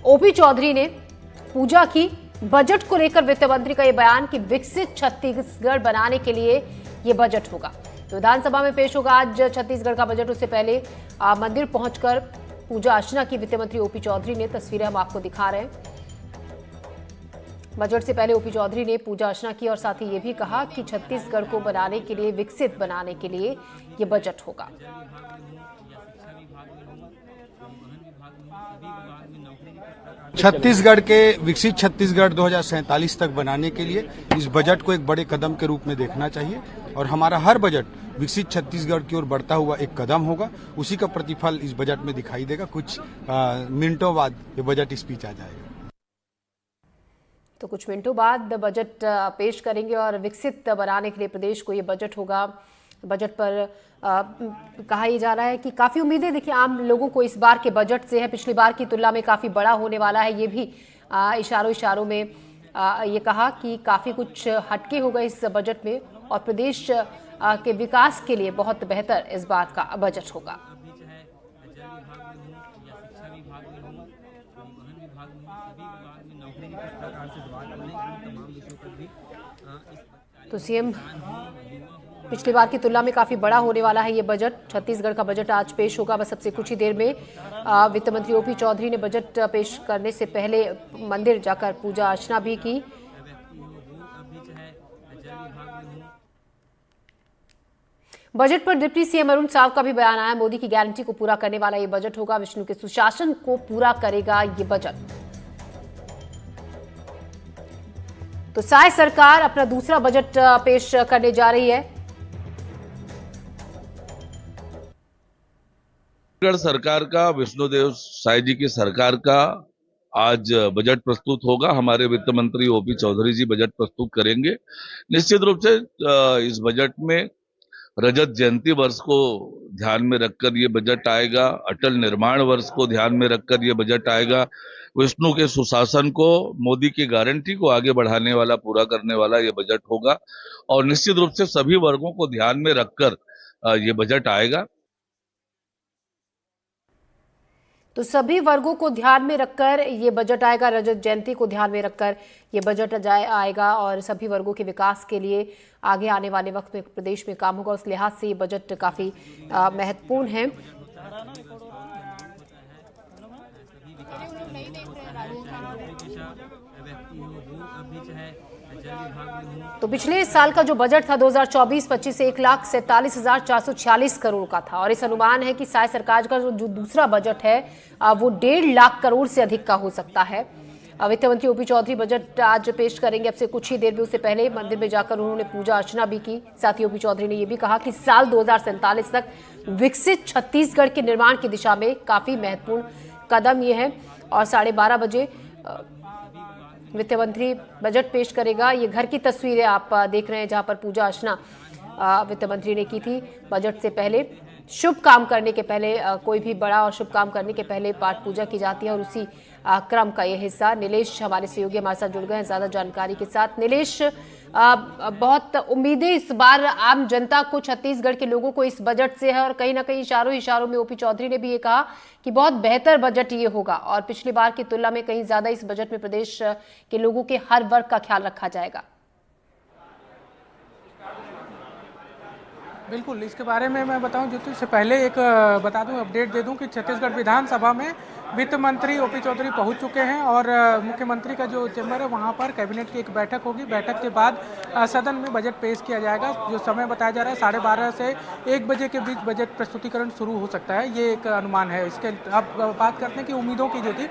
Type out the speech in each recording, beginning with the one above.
OP Chaudhary ने पूजा की budget को लेकर वित्त मंत्री का यह बयान कि विकसित छत्तीसगढ़ बनाने के लिए यह बजट होगा। तो विधानसभा में पेश होगा आज छत्तीसगढ़ का बजट। उससे पहले मंदिर पहुंचकर पूजा अर्चना की वित्त मंत्री ओपी चौधरी ने। तस्वीरें हम आपको दिखा रहे हैं। बजट से पहले ओपी चौधरी ने पूजा अर्चना की और साथ ही ये भी कहा कि छत्तीसगढ़ को बनाने के लिए, विकसित बनाने के लिए ये बजट होगा। छत्तीसगढ़ के विकसित छत्तीसगढ़ 2047 तक बनाने के लिए इस बजट को एक बड़े कदम के रूप में देखना चाहिए और हमारा हर बजट विकसित छत्तीसगढ़ की ओर बढ़ता हुआ एक कदम होगा। उसी का प्रतिफल इस बजट में दिखाई देगा। कुछ मिनटों बाद ये बजट स्पीच आ जाएगा। तो कुछ मिनटों बाद बजट पेश करेंगे और विकसित बनाने के लिए प्रदेश को ये बजट होगा। बजट पर कहा यह जा रहा है कि काफ़ी उम्मीदें देखिए आम लोगों को इस बार के बजट से है। पिछली बार की तुलना में काफ़ी बड़ा होने वाला है। ये भी इशारों में ये कहा कि काफ़ी कुछ हटके होगा इस बजट में और प्रदेश के विकास के लिए बहुत बेहतर इस बार का बजट होगा। तो सीएम पिछली बार की तुलना में काफी बड़ा होने वाला है ये बजट। छत्तीसगढ़ का बजट आज पेश होगा बस अब से कुछ ही देर में। वित्त मंत्री ओपी चौधरी ने बजट पेश करने से पहले मंदिर जाकर पूजा अर्चना भी की। बजट पर डिप्टी सीएम अरुण साव का भी बयान आया। मोदी की गारंटी को पूरा करने वाला ये बजट होगा। विष्णु के सुशासन को पूरा करेगा ये बजट। तो साय सरकार अपना दूसरा बजट पेश करने जा रही है। छत्तीसगढ़ सरकार का, विष्णुदेव साय जी की सरकार का आज बजट प्रस्तुत होगा। हमारे वित्त मंत्री ओपी चौधरी जी बजट प्रस्तुत करेंगे। निश्चित रूप से इस बजट में रजत जयंती वर्ष को ध्यान में रखकर ये बजट आएगा। अटल निर्माण वर्ष को ध्यान में रखकर ये बजट आएगा। विष्णु के सुशासन को, मोदी की गारंटी को आगे बढ़ाने वाला, पूरा करने वाला ये बजट होगा और निश्चित रूप से सभी वर्गों को ध्यान में रखकर ये बजट आएगा। तो सभी वर्गों को ध्यान में रखकर ये बजट आएगा। रजत जयंती को ध्यान में रखकर ये बजट आएगा और सभी वर्गों के विकास के लिए आगे आने वाले वक्त में प्रदेश में काम होगा। उस लिहाज से ये बजट काफी महत्वपूर्ण है। तो पिछले साल का जो बजट था 2024-25 से 1,47,446 करोड़ का था और इस अनुमान है कि साय सरकार का जो दूसरा बजट है वो 1.5 लाख करोड़ से अधिक का हो सकता है। वित्त मंत्री ओपी चौधरी बजट आज पेश करेंगे अब से कुछ ही देर में। उससे पहले मंदिर में जाकर उन्होंने पूजा अर्चना भी की। साथ ही ओपी चौधरी ने यह भी कहा कि साल 2047 तक विकसित छत्तीसगढ़ के निर्माण की दिशा में काफी महत्वपूर्ण कदम ये है। और 12:30 बजे वित्त मंत्री बजट पेश करेगा। ये घर की तस्वीरें आप देख रहे हैं जहां पर पूजा अर्चना वित्त मंत्री ने की थी बजट से पहले। शुभ काम करने के पहले, कोई भी बड़ा और शुभ काम करने के पहले पाठ पूजा की जाती है और उसी क्रम का यह हिस्सा। नीलेश हमारे सहयोगी हमारे साथ जुड़ गए हैं ज्यादा जानकारी के साथ। नीलेश, बहुत उम्मीदें इस बार आम जनता को, छत्तीसगढ़ के लोगों को इस बजट से है और कहीं ना कहीं इशारों में ओपी चौधरी ने भी ये कहा कि बहुत बेहतर बजट ये होगा और पिछली बार की तुलना में कहीं ज्यादा इस बजट में प्रदेश के लोगों के हर वर्ग का ख्याल रखा जाएगा। बिल्कुल, इसके बारे में मैं बताऊं ज्योति, इससे पहले एक बता दूं, अपडेट दे दूं कि छत्तीसगढ़ विधानसभा में वित्त मंत्री ओपी चौधरी पहुंच चुके हैं और मुख्यमंत्री का जो चैम्बर है वहां पर कैबिनेट की एक बैठक होगी। बैठक के बाद सदन में बजट पेश किया जाएगा। जो समय बताया जा रहा है 12:30 से 1 बजे के बीच बजट प्रस्तुतिकरण शुरू हो सकता है, ये एक अनुमान है। इसके अब बात करते हैं कि उम्मीदों की जो थी,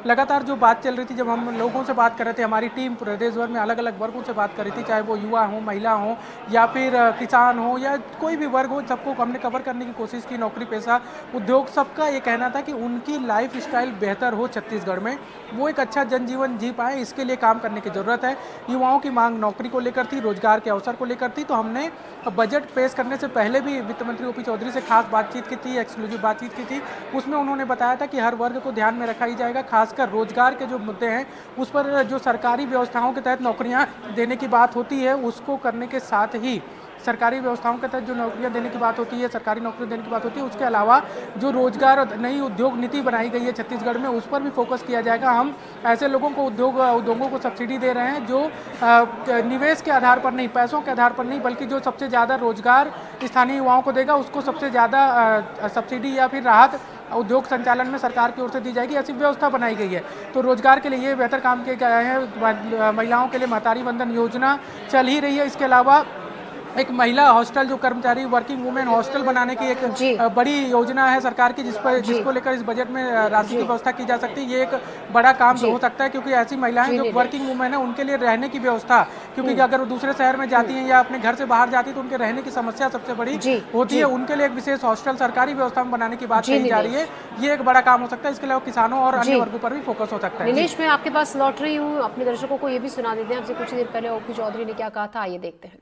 लगातार जो बात चल रही थी, जब हम लोगों से बात कर रहे थे, हमारी टीम प्रदेश भर में अलग अलग वर्गों से बात कर रही थी, चाहे वो युवा हो, महिला हो या फिर किसान हो या कोई भी वर्ग हो, सबको हमने कवर करने की कोशिश की। नौकरी पेशा, उद्योग, सबका ये कहना था कि उनकी लाइफ स्टाइल बेहतर हो छत्तीसगढ़ में, वो एक अच्छा जनजीवन जी पाए, इसके लिए काम करने की ज़रूरत है। युवाओं की मांग नौकरी को लेकर थी, रोजगार के अवसर को लेकर थी। तो हमने बजट पेश करने से पहले भी वित्त मंत्री ओपी चौधरी से खास बातचीत की थी, एक्सक्लूसिव बातचीत की थी। उसमें उन्होंने बताया था कि हर वर्ग को ध्यान में रखा ही जाएगा, खासकर रोजगार के जो मुद्दे हैं उस पर जो सरकारी व्यवस्थाओं के तहत नौकरियाँ देने की बात होती है उसको करने के साथ ही सरकारी व्यवस्थाओं के तहत जो नौकरियां देने की बात होती है, सरकारी नौकरी देने की बात होती है, उसके अलावा जो रोजगार और नई उद्योग नीति बनाई गई है छत्तीसगढ़ में, उस पर भी फोकस किया जाएगा। हम ऐसे लोगों को उद्योगों को सब्सिडी दे रहे हैं जो निवेश के आधार पर नहीं, पैसों के आधार पर नहीं, बल्कि जो सबसे ज़्यादा रोजगार स्थानीय युवाओं को देगा, उसको सबसे ज़्यादा सब्सिडी या फिर राहत उद्योग संचालन में सरकार की ओर से दी जाएगी। ऐसी व्यवस्था बनाई गई है। तो रोजगार के लिए ये बेहतर काम किए गए हैं। महिलाओं के लिए महतारी वंदन योजना चल ही रही है। इसके अलावा एक महिला हॉस्टल, जो कर्मचारी वर्किंग वुमेन हॉस्टल बनाने की एक बड़ी योजना है सरकार की, जिसको लेकर इस बजट में राशि की व्यवस्था की जा सकती है। ये एक बड़ा काम हो सकता है, क्योंकि ऐसी महिलाएं जो वर्किंग वुमेन है, उनके लिए रहने की व्यवस्था, क्योंकि अगर वो दूसरे शहर में जाती हैं या अपने घर से बाहर जाती है तो उनके रहने की समस्या सबसे बड़ी होती है। उनके लिए एक विशेष हॉस्टल सरकारी व्यवस्था में बनाने की बात कही जा रही है। ये एक बड़ा काम हो सकता है। इसके अलावा किसानों और अन्य वर्गों पर भी फोकस हो सकता है। नीलेश, मैं आपके पास लौट रही हूँ, अपने दर्शकों को ये भी सुना देते हैं आपसे कुछ देर पहले ओपी चौधरी ने क्या कहा था, आइए देखते हैं।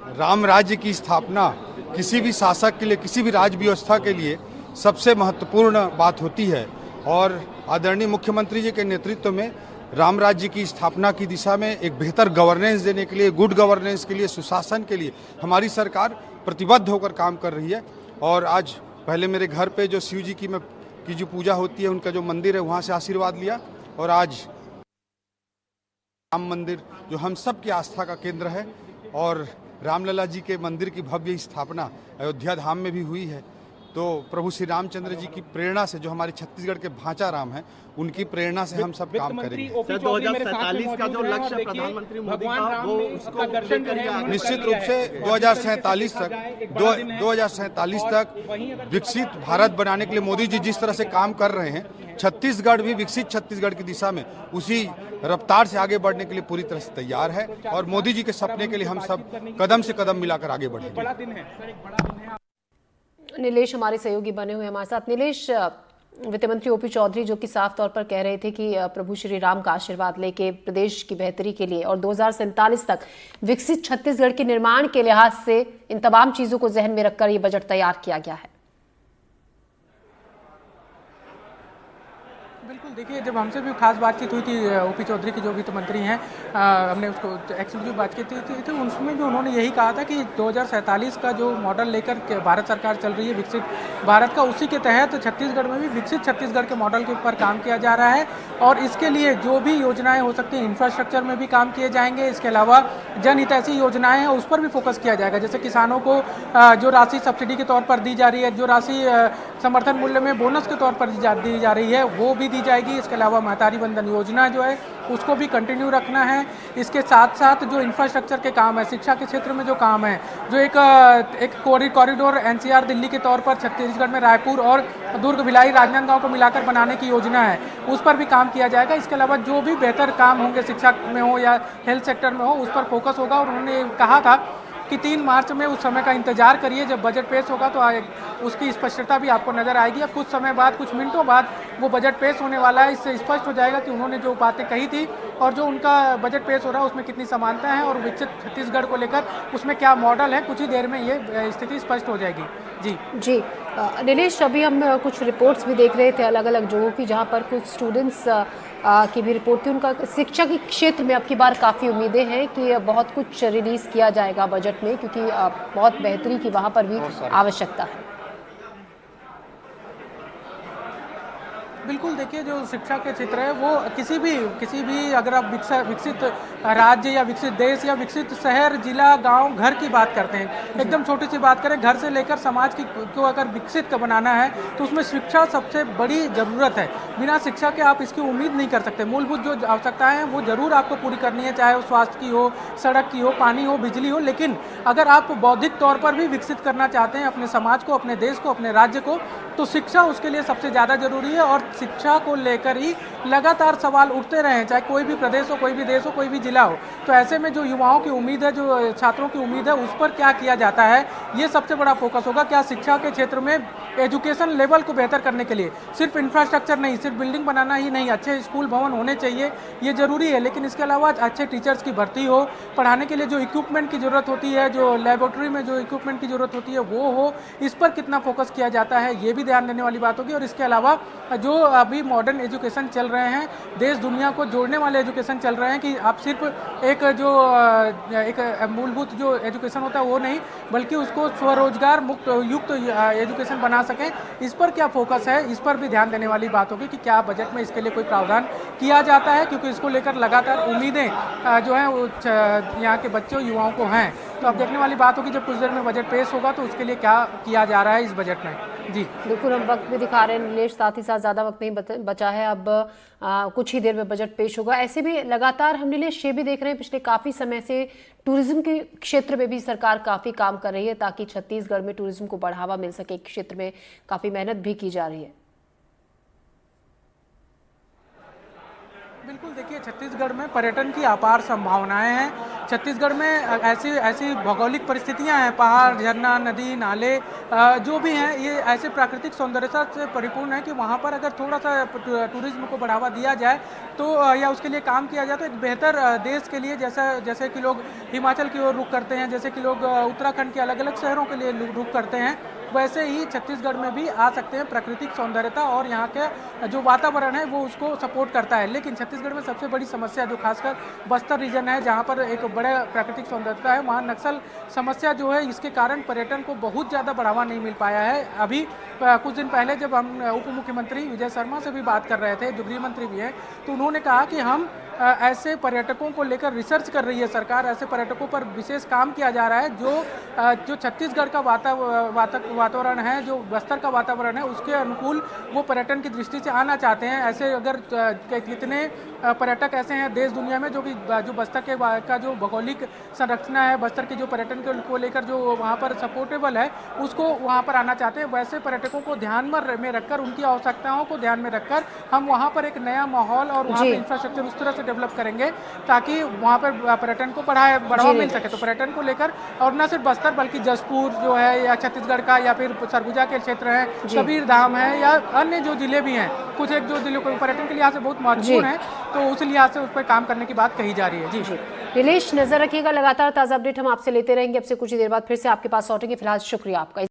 राम राज्य की स्थापना किसी भी शासक के लिए, किसी भी राज्य व्यवस्था के लिए सबसे महत्वपूर्ण बात होती है, और आदरणीय मुख्यमंत्री जी के नेतृत्व में राम राज्य की स्थापना की दिशा में एक बेहतर गवर्नेंस देने के लिए, गुड गवर्नेंस के लिए, सुशासन के लिए हमारी सरकार प्रतिबद्ध होकर काम कर रही है। और आज पहले मेरे घर पे जो शिव जी की जो पूजा होती है, उनका जो मंदिर है, वहाँ से आशीर्वाद लिया, और आज राम मंदिर जो हम सब की आस्था का केंद्र है, और रामलला जी के मंदिर की भव्य स्थापना अयोध्या धाम में भी हुई है। तो प्रभु श्री रामचंद्र जी की प्रेरणा से, जो हमारे छत्तीसगढ़ के भांचा राम हैं, उनकी प्रेरणा से हम सब काम करेंगे। 2047 का जो लक्ष्य प्रधानमंत्री मोदी का, वो उसको निश्चित रूप से 2047 तक विकसित भारत बनाने के लिए मोदी जी जिस तरह से काम कर रहे हैं, छत्तीसगढ़ भी विकसित छत्तीसगढ़ की दिशा में उसी रफ्तार से आगे बढ़ने के लिए पूरी तरह से तैयार है, और मोदी जी के सपने के लिए हम सब कदम से कदम मिलाकर आगे बढ़ेंगे। नीलेश हमारे सहयोगी बने हुए हमारे साथ। नीलेश, वित्त मंत्री ओपी चौधरी जो कि साफ तौर पर कह रहे थे कि प्रभु श्री राम का आशीर्वाद लेके प्रदेश की बेहतरी के लिए और 2047 तक विकसित छत्तीसगढ़ के निर्माण के लिहाज से इन तमाम चीजों को जहन में रखकर ये बजट तैयार किया गया है। बिल्कुल, देखिए, जब हमसे भी खास बातचीत हुई थी ओपी चौधरी की, जो वित्त मंत्री हैं, हमने उसको एक्सक्लूसिव बात की थी, उसमें भी उन्होंने यही कहा था कि 2047 का जो मॉडल लेकर के भारत सरकार चल रही है विकसित भारत का, उसी के तहत छत्तीसगढ़ में भी विकसित छत्तीसगढ़ के मॉडल के ऊपर काम किया जा रहा है। और इसके लिए जो भी योजनाएं हो सकती हैं, इंफ्रास्ट्रक्चर में भी काम किए जाएंगे। इसके अलावा जनहितैषी योजनाएं हैं, उस पर भी फोकस किया जाएगा। जैसे किसानों को जो राशि सब्सिडी के तौर पर दी जा रही है, जो राशि समर्थन मूल्य में बोनस के तौर पर दी जा रही है, वो भी दी जाएगी। इसके अलावा महतारी वंदन योजना जो है, उसको भी कंटिन्यू रखना है। इसके साथ साथ जो इंफ्रास्ट्रक्चर के काम है, शिक्षा के क्षेत्र में जो काम है, जो एक कॉरिडोर एनसीआर दिल्ली के तौर पर छत्तीसगढ़ में रायपुर और दुर्ग, भिलाई, राजनांदगांव को मिलाकर बनाने की योजना है, उस पर भी काम किया जाएगा। इसके अलावा जो भी बेहतर काम होंगे, शिक्षा में हो या हेल्थ सेक्टर में हो, उस पर फोकस होगा। और उन्होंने कहा था कि 3 मार्च में उस समय का इंतजार करिए, जब बजट पेश होगा तो उसकी स्पष्टता भी आपको नजर आएगी। अब कुछ समय बाद, कुछ मिनटों बाद वो बजट पेश होने वाला है। इससे स्पष्ट हो जाएगा कि उन्होंने जो बातें कही थी और जो उनका बजट पेश हो रहा है उसमें कितनी समानता है, और विकसित छत्तीसगढ़ को लेकर उसमें क्या मॉडल है। कुछ ही देर में ये स्थिति स्पष्ट हो जाएगी। जी नीलेश, अभी हम कुछ रिपोर्ट्स भी देख रहे थे अलग अलग जगहों की, जहाँ पर कुछ स्टूडेंट्स की भी रिपोर्ट थी। उनका शिक्षा के क्षेत्र में अब की बार काफ़ी उम्मीदें हैं कि बहुत कुछ रिलीज़ किया जाएगा बजट में, क्योंकि बहुत बेहतरी की वहाँ पर भी आवश्यकता है। बिल्कुल, देखिए, जो शिक्षा के क्षेत्र है वो किसी भी अगर आप विकसित राज्य या विकसित देश या विकसित शहर, जिला, गांव, घर की बात करते हैं, एकदम छोटी सी बात करें, घर से लेकर समाज को अगर विकसित बनाना है तो उसमें शिक्षा सबसे बड़ी ज़रूरत है। बिना शिक्षा के आप इसकी उम्मीद नहीं कर सकते। मूलभूत जो आवश्यकताएं हैं वो ज़रूर आपको पूरी करनी है, चाहे वो स्वास्थ्य की हो, सड़क की हो, पानी हो, बिजली हो। लेकिन अगर आप बौद्धिक तौर पर भी विकसित करना चाहते हैं अपने समाज को, अपने देश को, अपने राज्य को, तो शिक्षा उसके लिए सबसे ज़्यादा जरूरी है। और शिक्षा को लेकर ही लगातार सवाल उठते रहे हैं, चाहे कोई भी प्रदेश हो, कोई भी देश हो, कोई भी जिला हो। तो ऐसे में जो युवाओं की उम्मीद है, जो छात्रों की उम्मीद है, उस पर क्या किया जाता है, ये सबसे बड़ा फोकस होगा। क्या शिक्षा के क्षेत्र में एजुकेशन लेवल को बेहतर करने के लिए सिर्फ इंफ्रास्ट्रक्चर नहीं, सिर्फ बिल्डिंग बनाना ही नहीं, अच्छे स्कूल भवन होने चाहिए, ये ज़रूरी है, लेकिन इसके अलावा अच्छे टीचर्स की भर्ती हो, पढ़ाने के लिए जो इक्विपमेंट की ज़रूरत होती है, जो लेबोरेटरी में जो इक्विपमेंट की ज़रूरत होती है वो हो, इस पर कितना फोकस किया जाता है ये भी ध्यान देने वाली बात होगी। और इसके अलावा जो अभी मॉडर्न एजुकेशन चल रहे हैं, देश दुनिया को जोड़ने वाले एजुकेशन चल रहे हैं कि आप सिर्फ एक जो एक मूलभूत जो एजुकेशन होता है वो नहीं, बल्कि उसको स्वरोजगार मुक्त युक्त एजुकेशन बना सकें, इस पर क्या फोकस है, इस पर भी ध्यान देने वाली बात होगी कि क्या बजट में इसके लिए कोई प्रावधान किया जाता है, क्योंकि इसको लेकर लगातार उम्मीदें जो हैं वो यहाँ के बच्चों युवाओं को हैं। तो अब देखने वाली बात होगी जब कुछ देर में बजट पेश होगा तो उसके लिए क्या किया जा रहा है इस बजट में। जी बिल्कुल, हम वक्त भी दिखा रहे हैं नीलेश, साथ ही साथ ज़्यादा वक्त नहीं बचा है, अब कुछ ही देर में बजट पेश होगा। ऐसे भी लगातार हम नीलेश ये भी देख रहे हैं पिछले काफ़ी समय से टूरिज्म के क्षेत्र में भी सरकार काफ़ी काम कर रही है ताकि छत्तीसगढ़ में टूरिज्म को बढ़ावा मिल सके, क्षेत्र में काफ़ी मेहनत भी की जा रही है। बिल्कुल, देखिए छत्तीसगढ़ में पर्यटन की अपार संभावनाएं हैं। छत्तीसगढ़ में ऐसी भौगोलिक परिस्थितियां हैं, पहाड़, झरना, नदी, नाले जो भी हैं, ये ऐसे प्राकृतिक सौंदर्यता से परिपूर्ण है कि वहाँ पर अगर थोड़ा सा टूरिज्म को बढ़ावा दिया जाए तो या उसके लिए काम किया जाए तो एक बेहतर देश के लिए, जैसे कि लोग हिमाचल की ओर रुख करते हैं, जैसे कि लोग उत्तराखंड के अलग अलग शहरों के लिए रुख करते हैं, वैसे ही छत्तीसगढ़ में भी आ सकते हैं। प्राकृतिक सौंदर्यता और यहाँ के जो वातावरण है वो उसको सपोर्ट करता है। लेकिन छत्तीसगढ़ में सबसे बड़ी समस्या जो खासकर बस्तर रीजन है, जहाँ पर एक बड़ा प्राकृतिक सौंदर्यता है, वहाँ नक्सल समस्या जो है, इसके कारण पर्यटन को बहुत ज़्यादा बढ़ावा नहीं मिल पाया है। अभी कुछ दिन पहले जब हम उप मुख्यमंत्री विजय शर्मा से भी बात कर रहे थे, जो गृह मंत्री भी हैं, तो उन्होंने कहा कि हम ऐसे पर्यटकों को लेकर रिसर्च कर रही है सरकार, ऐसे पर्यटकों पर विशेष काम किया जा रहा है जो छत्तीसगढ़ का वातावरण है, जो बस्तर का वातावरण है, उसके अनुकूल वो पर्यटन की दृष्टि से आना चाहते हैं। ऐसे अगर कितने पर्यटक ऐसे हैं देश दुनिया में जो बस्तर का जो भौगोलिक संरचना है, बस्तर के जो पर्यटन को लेकर जो वहाँ पर सपोर्टेबल है, उसको वहाँ पर आना चाहते हैं। वैसे पर्यटकों को ध्यान में रखकर, उनकी आवश्यकताओं को ध्यान में रखकर हम वहाँ पर एक नया माहौल और वहाँ पर इंफ्रास्ट्रक्चर उस तरह से डेवलप करेंगे ताकि वहाँ पर पर्यटन को बढ़ावा मिल सके। तो पर्यटन को लेकर, और न सिर्फ बस्तर बल्कि जसपुर जो है या छत्तीसगढ़ का या फिर सरगुजा के क्षेत्र है, कबीर धाम है या अन्य जो जिले भी हैं, कुछ एक जो जिले को पर्यटन के लिहाज से बहुत महत्वपूर्ण है, तो उस लिहाज से उस पर काम करने की बात कही जा रही है। जी नीलेश, नजर रखिएगा, लगातार ताज़ा अपडेट हम आपसे लेते रहेंगे। अब से कुछ ही देर बाद फिर से आपके पास लौटेंगे। फिलहाल शुक्रिया आपका।